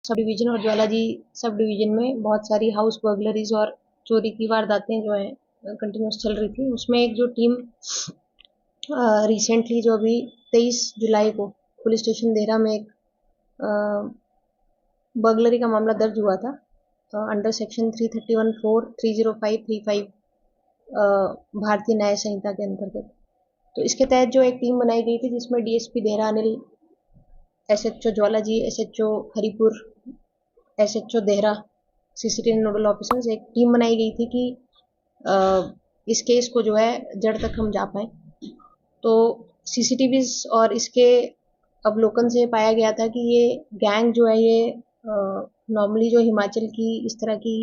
Sub division और Jwalaji sub division में बहुत सारी हाउस बर्गलरीज और चोरी की वारदातें जो है कंटिन्यूस चल रही थी। उसमें एक जो टीम रिसेंटली जो अभी 23 जुलाई को पुलिस स्टेशन देहरा में एक बर्गलरी का मामला दर्ज हुआ था अंडर सेक्शन 331(4), 305, 35 भारतीय न्याय संहिता के अंतर्गत। तो इसके तहत जो एक टीम बनाई गई थी जिसमें DSP Dehra Anil, SHO Jwalaji, SHO Haripur, SHO Dehra, CCTV nodal officers, एक टीम बनाई गई थी कि इस केस को जो है जड़ तक हम जा पाए। तो सीसीटीवीज और इसके अवलोकन से पाया गया था कि ये गैंग जो है ये नॉर्मली जो हिमाचल की इस तरह की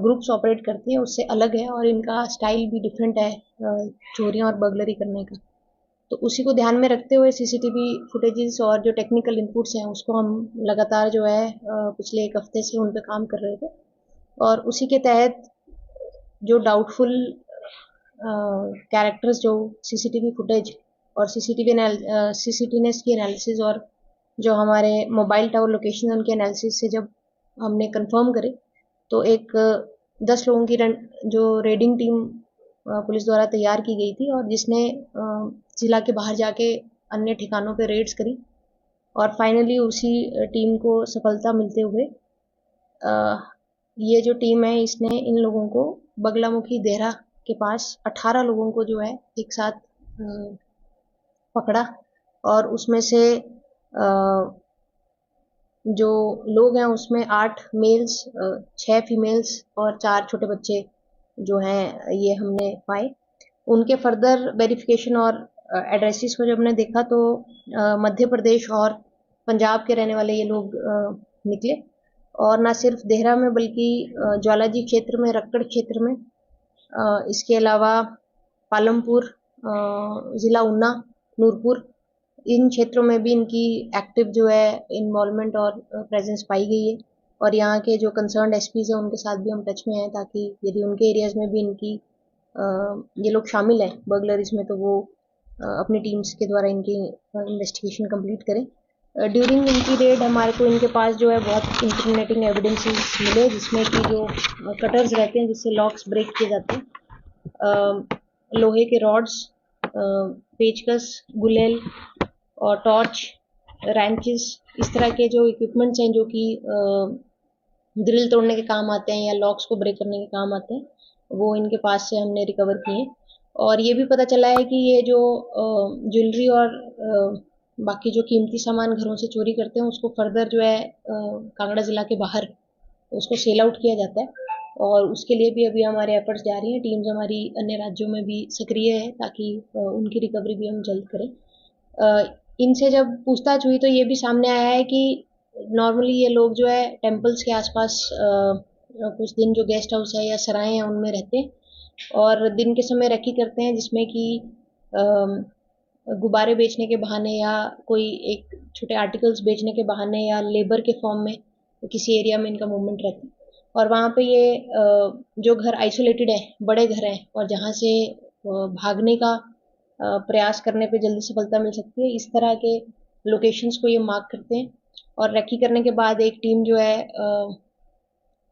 ग्रुप्स ऑपरेट करती हैं उससे अलग है और इनका स्टाइल भी डिफरेंट है चोरियां और बर्गलरी करने का। तो उसी को ध्यान में रखते हुए सीसीटीवी फुटेजेस और जो टेक्निकल इनपुट्स हैं उसको हम लगातार जो है पिछले एक हफ्ते से उन पर काम कर रहे थे और उसी के तहत जो डाउटफुल कैरेक्टर्स जो सीसीटीवी फुटेज और सीसीटीवीनेस की एनालिसिस और जो हमारे मोबाइल टावर लोकेशन उनके एनालिसिस से जब हमने कंफर्म करे तो एक 10 लोगों की जो रेडिंग टीम पुलिस द्वारा तैयार की गई थी और जिसने जिला के बाहर जाके अन्य ठिकानों पे रेड्स करी और फाइनली उसी टीम को सफलता मिलते हुए ये जो टीम है इसने इन लोगों को बगलामुखी देहरा के पास 18 लोगों को जो है एक साथ पकड़ा और उसमें से जो लोग हैं उसमें 8 मेल्स, 6 फीमेल्स और 4 छोटे बच्चे जो हैं ये हमने पाए। उनके फर्दर वेरिफिकेशन और एड्रेसेस को जब हमने देखा तो मध्य प्रदेश और पंजाब के रहने वाले ये लोग निकले और ना सिर्फ देहरा में बल्कि ज्वालाजी क्षेत्र में, रक्कड़ क्षेत्र में, इसके अलावा पालमपुर, ज़िला ऊना, नूरपुर, इन क्षेत्रों में भी इनकी एक्टिव जो है इन्वॉल्वमेंट और प्रेजेंस पाई गई है और यहाँ के जो कंसर्न्ड एसपीज हैं उनके साथ भी हम टच में हैं ताकि यदि उनके एरियाज में भी इनकी ये लोग शामिल हैं बर्गलरीज में तो वो अपनी टीम्स के द्वारा इनकी इन्वेस्टिगेशन कंप्लीट करें। ड्यूरिंग इनकी रेड हमारे को इनके पास जो है बहुत इंक्रिमिनेटिंग एविडेंसेस मिले जिसमें कि जो कटर्स रहते हैं जिससे लॉक्स ब्रेक किए जाते हैं, लोहे के रॉड्स, पेचकस, गुलेल और टॉर्च, रैंचेस, इस तरह के जो इक्विपमेंट्स हैं जो कि ग्रिल तोड़ने के काम आते हैं या लॉक्स को ब्रेक करने के काम आते हैं वो इनके पास से हमने रिकवर किए और ये भी पता चला है कि ये जो ज्वेलरी और बाकी जो कीमती सामान घरों से चोरी करते हैं उसको फर्दर जो है कांगड़ा जिला के बाहर उसको सेल आउट किया जाता है और उसके लिए भी अभी हमारे एफर्ट्स जारी हैं। टीम्स हमारी अन्य राज्यों में भी सक्रिय है ताकि उनकी रिकवरी भी हम जल्द करें। इनसे जब पूछताछ हुई तो ये भी सामने आया है कि नॉर्मली ये लोग जो है टेम्पल्स के आसपास कुछ दिन जो गेस्ट हाउस है या सराय हैं उनमें रहते हैं और दिन के समय रेकी करते हैं जिसमें कि गुब्बारे बेचने के बहाने या कोई एक छोटे आर्टिकल्स बेचने के बहाने या लेबर के फॉर्म में किसी एरिया में इनका मूवमेंट रहता है और वहाँ पे ये जो घर आइसोलेटेड है, बड़े घर हैं और जहाँ से भागने का प्रयास करने पे जल्दी सफलता मिल सकती है, इस तरह के लोकेशंस को ये मार्क करते हैं और रेकी करने के बाद एक टीम जो है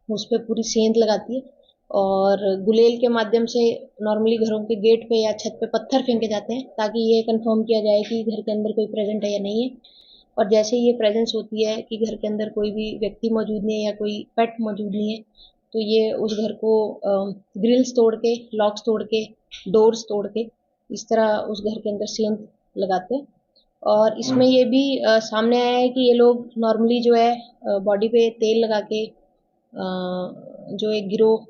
उस पर पूरी सेंध लगाती है और गुलेल के माध्यम से नॉर्मली घरों के गेट पे या छत पे पत्थर फेंके जाते हैं ताकि ये कंफर्म किया जाए कि घर के अंदर कोई प्रेजेंट है या नहीं है और जैसे ही ये प्रेजेंस होती है कि घर के अंदर कोई भी व्यक्ति मौजूद नहीं है या कोई पेट मौजूद नहीं है तो ये उस घर को ग्रिल्स तोड़ के, लॉक्स तोड़ के, डोर्स तोड़ के इस तरह उस घर के अंदर सेंध लगाते हैं और इसमें ये भी सामने आया है कि ये लोग नॉर्मली जो है बॉडी पे तेल लगा के जो एक गिरोह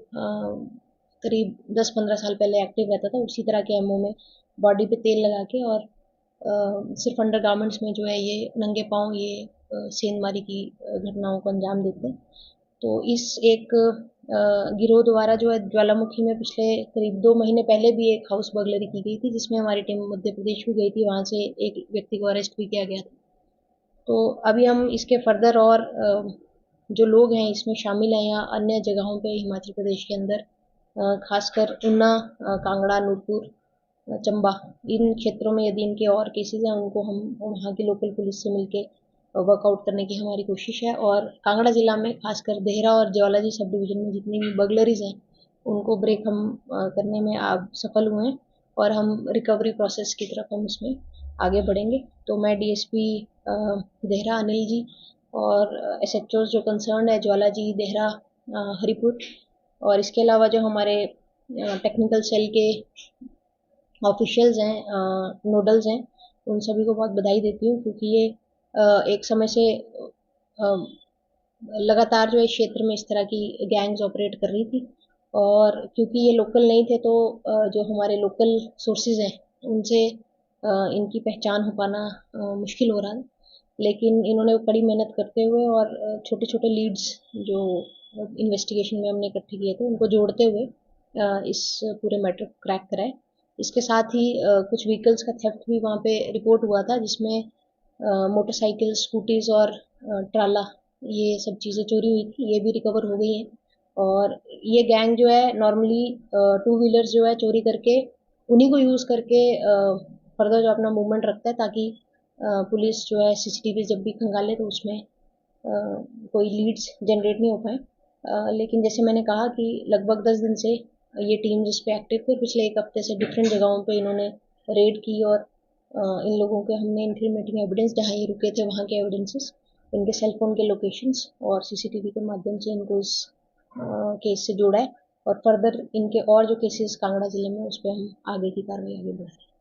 करीब 10-15 साल पहले एक्टिव रहता था उसी तरह के एमओ में बॉडी पे तेल लगा के और सिर्फ अंडर गारमेंट्स में जो है ये नंगे पाँव ये सेंधमारी की घटनाओं को अंजाम देते हैं। तो इस एक गिरोह द्वारा जो है ज्वालामुखी में पिछले करीब 2 महीने पहले भी एक हाउस बर्गलरी की गई थी जिसमें हमारी टीम मध्य प्रदेश भी गई थी, वहाँ से एक व्यक्ति को अरेस्ट भी किया गया था। तो अभी हम इसके फर्दर और जो लोग हैं इसमें शामिल हैं या अन्य जगहों पे हिमाचल प्रदेश के अंदर खासकर ऊना, कांगड़ा, नूरपुर, चंबा, इन क्षेत्रों में यदि इनके और केसेस हैं उनको हम वहाँ की लोकल पुलिस से मिलके वर्कआउट करने की हमारी कोशिश है। और कांगड़ा ज़िला में खासकर देहरा और ज्वालाजी सब डिवीज़न में जितनी भी बर्गलरीज हैं उनको ब्रेक हम करने में आप सफल हुए हैं और हम रिकवरी प्रोसेस की तरफ हम उसमें आगे बढ़ेंगे। तो मैं डीएसपी देहरा अनिल जी और एसएचओ जो कंसर्न है ज्वालाजी, देहरा, हरिपुर, और इसके अलावा जो हमारे टेक्निकल सेल के ऑफिशियल्स हैं, नोडल्स हैं, उन सभी को बहुत बधाई देती हूँ, क्योंकि ये एक समय से लगातार जो है क्षेत्र में इस तरह की गैंग्स ऑपरेट कर रही थी। और क्योंकि ये लोकल नहीं थे तो जो हमारे लोकल सोर्सेज हैं उनसे इनकी पहचान हो पाना मुश्किल हो रहा है। लेकिन इन्होंने कड़ी मेहनत करते हुए और छोटे छोटे लीड्स जो इन्वेस्टिगेशन में हमने इकट्ठे किए थे उनको जोड़ते हुए इस पूरे मैटर को क्रैक कराए। इसके साथ ही कुछ व्हीकल्स का थेफ्ट भी वहाँ पे रिपोर्ट हुआ था, जिसमें मोटरसाइकिल, स्कूटीज और ट्राला, ये सब चीज़ें चोरी हुई थी, ये भी रिकवर हो गई हैं। और ये गैंग जो है नॉर्मली टू व्हीलर्स जो है चोरी करके उन्हीं को यूज़ करके फर्दर जो अपना मूवमेंट रखता है, ताकि पुलिस जो है सीसीटीवी जब भी खंगाले तो उसमें कोई लीड्स जनरेट नहीं हो पाए। लेकिन जैसे मैंने कहा कि लगभग 10 दिन से ये टीम जिस पे एक्टिव थी, पिछले एक हफ्ते से डिफरेंट जगहों पे इन्होंने रेड की और इन लोगों के हमने इंक्रीमेंटिंग एविडेंस, जहाँ ये रुके थे वहाँ के एविडेंसेस, इनके सेलफोन के लोकेशंस और सीसीटीवी के माध्यम से इनको इस केस से जोड़ा है। और फर्दर इनके और जो केसेस कांगड़ा जिले में उस पर हम आगे की कार्रवाई आगे बढ़ा रहे हैं।